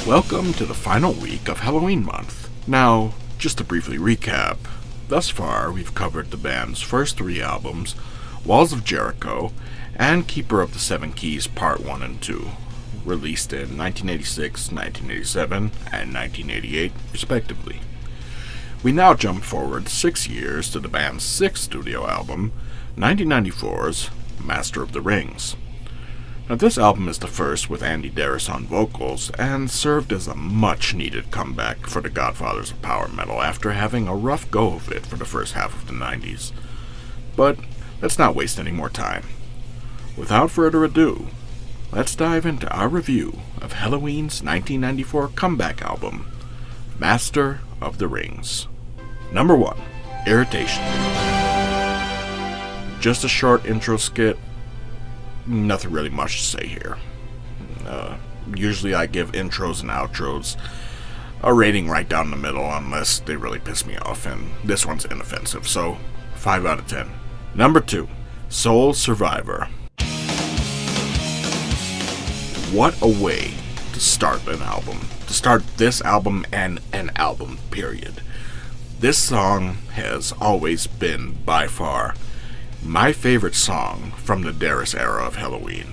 Welcome to the final week of Helloween month. Now, just to briefly recap, thus far we've covered the band's first three albums, Walls of Jericho and Keeper of the Seven Keys Part 1 and 2, released in 1986, 1987, and 1988, respectively. We now jump forward 6 years to the band's sixth studio album, 1994's Master of the Rings. Now, this album is the first with Andy Darris on vocals, and served as a much-needed comeback for the Godfathers of Power Metal after having a rough go of it for the first half of the 90s. But let's not waste any more time. Without further ado, let's dive into our review of Helloween's 1994 comeback album, Master of the Rings. Number 1, Irritation. Just a short intro skit. Nothing really much to say here. Usually I give intros and outros a rating right down the middle unless they really piss me off, and this one's inoffensive, so 5 out of 10. Number 2, Soul Survivor. What a way to start an album. To start this album and an album, period. This song has always been, by far, my favorite song from the Darris era of Helloween.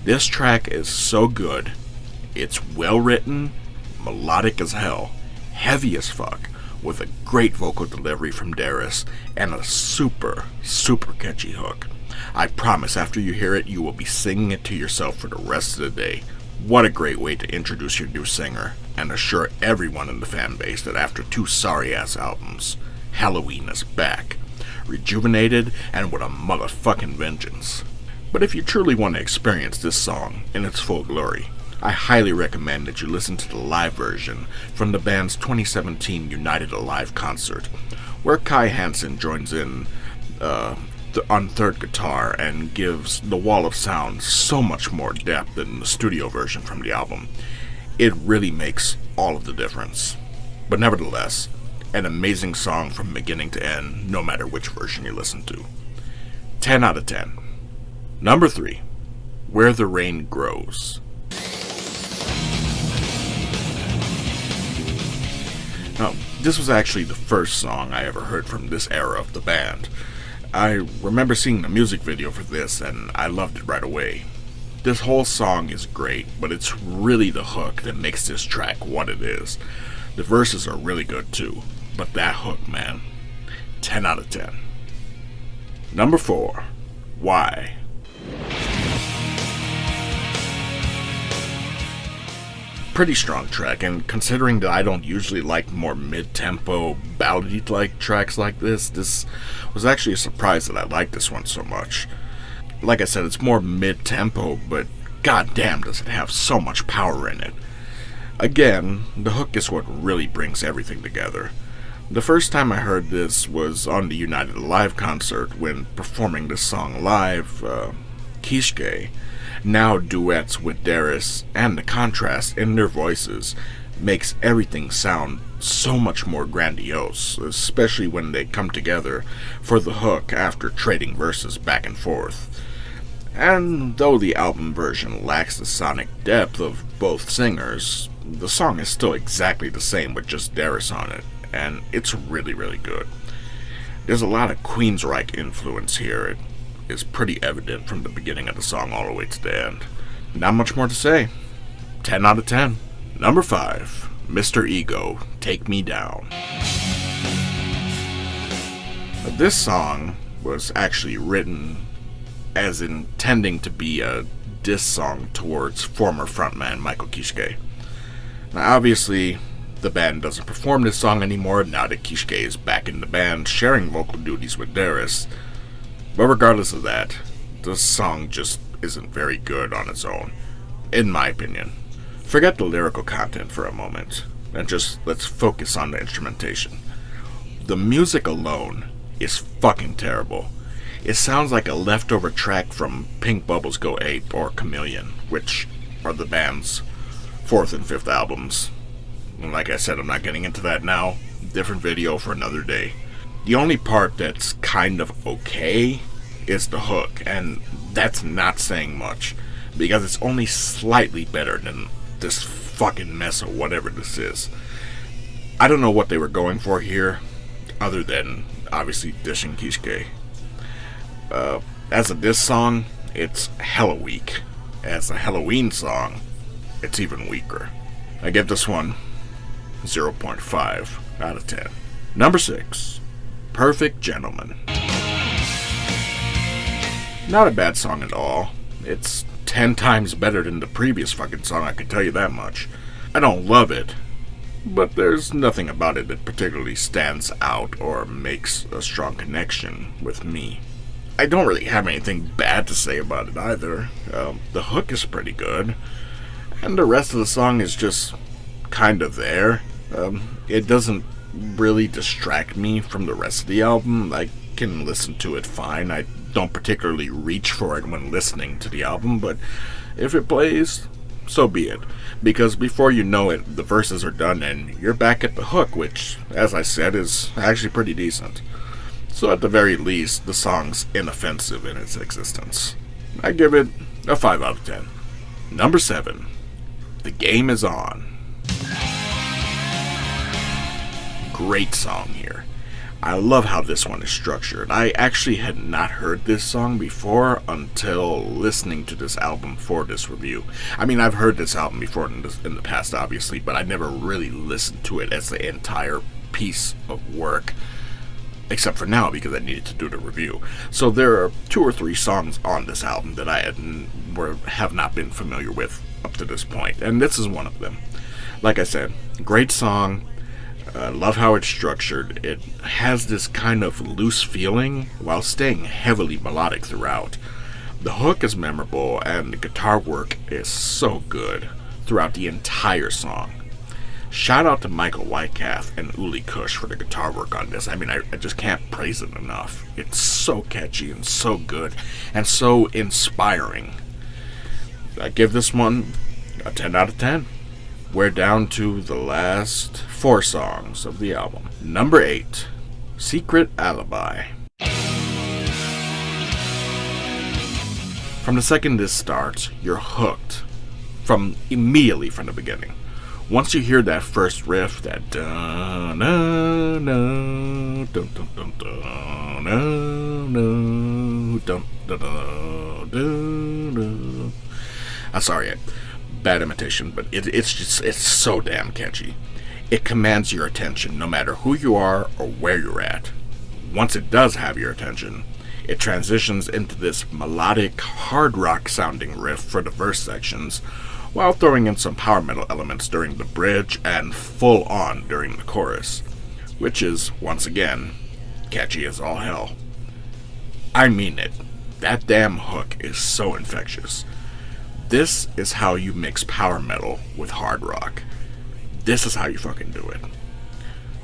This track is so good. It's well written, melodic as hell, heavy as fuck, with a great vocal delivery from Darris, and a super, super catchy hook. I promise after you hear it, you will be singing it to yourself for the rest of the day. What a great way to introduce your new singer, and assure everyone in the fan base that after 2 sorry-ass albums, Helloween is back, rejuvenated and with a motherfucking vengeance. But if you truly want to experience this song in its full glory, I highly recommend that you listen to the live version from the band's 2017 United Alive concert, where Kai Hansen joins in on third guitar and gives the wall of sound so much more depth than the studio version from the album. It really makes all of the difference. But nevertheless, an amazing song from beginning to end, no matter which version you listen to. 10 out of 10. Number 3, Where the Rain Grows. Now, this was actually the first song I ever heard from this era of the band. I remember seeing the music video for this, and I loved it right away. This whole song is great, but it's really the hook that makes this track what it is. The verses are really good too, but that hook, man, 10 out of 10. Number 4, Why? Pretty strong track, and considering that I don't usually like more mid-tempo, ballady-like tracks like this was actually a surprise that I liked this one so much. Like I said, it's more mid-tempo, but goddamn does it have so much power in it. Again, the hook is what really brings everything together. The first time I heard this was on the United Alive concert when performing this song live. Kishke, now duets with Darris, and the contrast in their voices makes everything sound so much more grandiose, especially when they come together for the hook after trading verses back and forth. And though the album version lacks the sonic depth of both singers, the song is still exactly the same with just Darris on it, and it's really, really good. There's a lot of Queensryche influence here. It is pretty evident from the beginning of the song all the way to the end. Not much more to say. 10 out of 10. Number 5, Mr. Ego, Take Me Down. This song was actually written as intending to be a diss song towards former frontman Michael Kishke. Now obviously, the band doesn't perform this song anymore now that Kishke is back in the band sharing vocal duties with Darris. But regardless of that, the song just isn't very good on its own, in my opinion. Forget the lyrical content for a moment, and just let's focus on the instrumentation. The music alone is fucking terrible. It sounds like a leftover track from Pink Bubbles Go Ape or Chameleon, which are the band's 4th and 5th albums. And like I said, I'm not getting into that now. Different video for another day. The only part that's kind of okay is the hook, and that's not saying much, because it's only slightly better than this fucking mess of whatever this is. I don't know what they were going for here, other than obviously dishing Kishke. As a diss song, it's hella weak. As a Helloween song, it's even weaker. I give this one 0.5 out of 10. Number 6, Perfect Gentleman. Not a bad song at all. It's 10 times better than the previous fucking song, I can tell you that much. I don't love it, but there's nothing about it that particularly stands out or makes a strong connection with me. I don't really have anything bad to say about it either. The hook is pretty good, and the rest of the song is just kind of there. It doesn't really distract me from the rest of the album. I can listen to it fine. I don't particularly reach for it when listening to the album, but if it plays, so be it. Because before you know it, the verses are done and you're back at the hook, which, as I said, is actually pretty decent. So at the very least, the song's inoffensive in its existence. I give it a 5 out of 10. Number 7, The Game Is On. Great song here. I love how this one is structured. I actually had not heard this song before until listening to this album for this review. I mean, I've heard this album before in the past, obviously, but I never really listened to it as the entire piece of work. Except for now, because I needed to do the review. So there are 2 or 3 songs on this album that I have not been familiar with up to this point, and this is one of them. Like I said, great song. Love how it's structured. It has this kind of loose feeling while staying heavily melodic throughout. The hook is memorable, and the guitar work is so good throughout the entire song. Shout out to Michael Whitecalf and Uli Kush for the guitar work on this. I mean, I just can't praise it enough. It's so catchy and so good and so inspiring. I give this one a 10 out of 10. We're down to the last 4 songs of the album. Number 8, Secret Alibi. From the second this starts, you're hooked immediately from the beginning. Once you hear that first riff, that dun dun dun dun dun dun dun dun dun dun. I'm sorry, bad imitation, but it's so damn catchy. It commands your attention no matter who you are or where you're at. Once it does have your attention, it transitions into this melodic, hard rock sounding riff for the verse sections, while throwing in some power metal elements during the bridge and full on during the chorus, which is, once again, catchy as all hell. I mean it. That damn hook is so infectious. This is how you mix power metal with hard rock. This is how you fucking do it.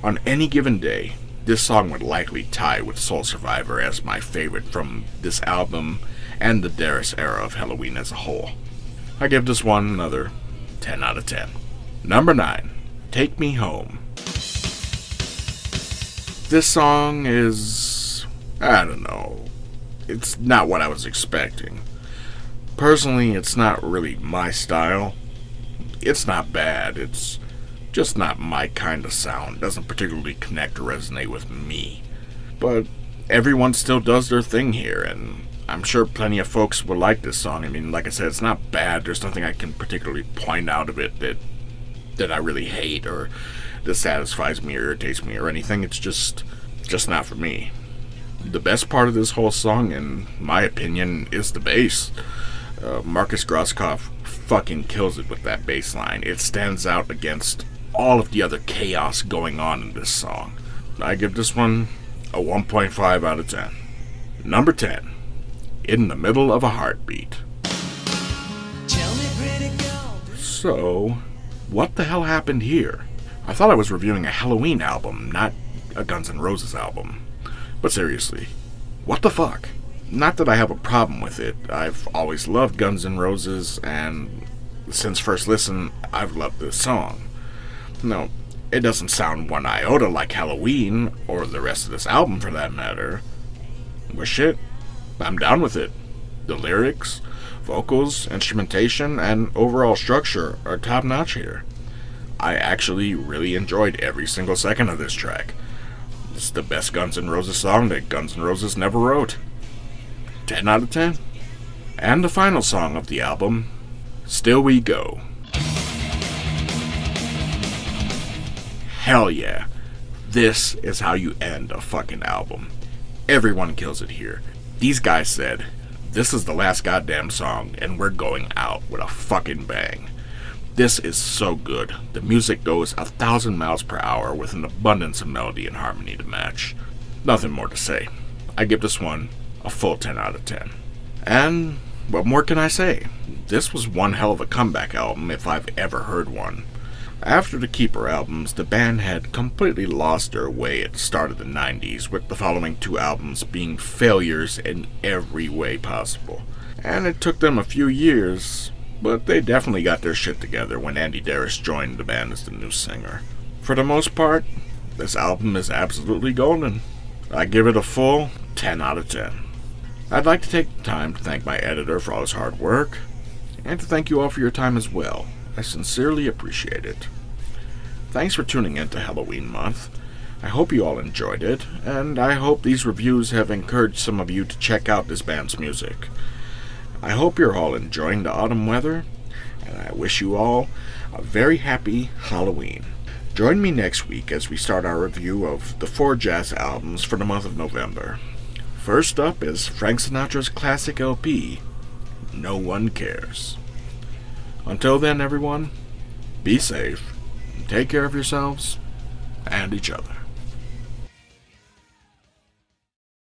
On any given day, this song would likely tie with Soul Survivor as my favorite from this album and the Darius era of Helloween as a whole. I give this one another 10 out of 10. Number 9, Take Me Home. This song is, I don't know, it's not what I was expecting. Personally, it's not really my style. It's not bad, it's just not my kind of sound. It doesn't particularly connect or resonate with me. But everyone still does their thing here, and I'm sure plenty of folks will like this song. I mean, like I said, it's not bad. There's nothing I can particularly point out of it that I really hate or that satisfies me or irritates me or anything. It's just not for me. The best part of this whole song, in my opinion, is the bass. Marcus Grosskopf fucking kills it with that bass line. It stands out against all of the other chaos going on in this song. I give this one a 1.5 out of 10. Number 10. In the Middle of a Heartbeat. So, what the hell happened here? I thought I was reviewing a Helloween album, not a Guns N' Roses album. But seriously, what the fuck? Not that I have a problem with it. I've always loved Guns N' Roses, and since first listen, I've loved this song. No, it doesn't sound one iota like Helloween, or the rest of this album for that matter. But shit, I'm down with it. The lyrics, vocals, instrumentation, and overall structure are top notch here. I actually really enjoyed every single second of this track. It's the best Guns N' Roses song that Guns N' Roses never wrote. 10 out of 10. And the final song of the album, Still We Go. Hell yeah. This is how you end a fucking album. Everyone kills it here. These guys said, this is the last goddamn song, and we're going out with a fucking bang. This is so good. The music goes 1,000 miles per hour with an abundance of melody and harmony to match. Nothing more to say. I give this one a full 10 out of 10. And what more can I say? This was one hell of a comeback album if I've ever heard one. After the Keeper albums, the band had completely lost their way at the start of the 90s, with the following two albums being failures in every way possible. And it took them a few years, but they definitely got their shit together when Andy Darius joined the band as the new singer. For the most part, this album is absolutely golden. I give it a full 10 out of 10. I'd like to take the time to thank my editor for all his hard work, and to thank you all for your time as well. I sincerely appreciate it. Thanks for tuning in to Helloween month. I hope you all enjoyed it, and I hope these reviews have encouraged some of you to check out this band's music. I hope you're all enjoying the autumn weather, and I wish you all a very happy Halloween. Join me next week as we start our review of the 4 jazz albums for the month of November. First up is Frank Sinatra's classic LP, No One Cares. Until then, everyone, be safe, take care of yourselves and each other.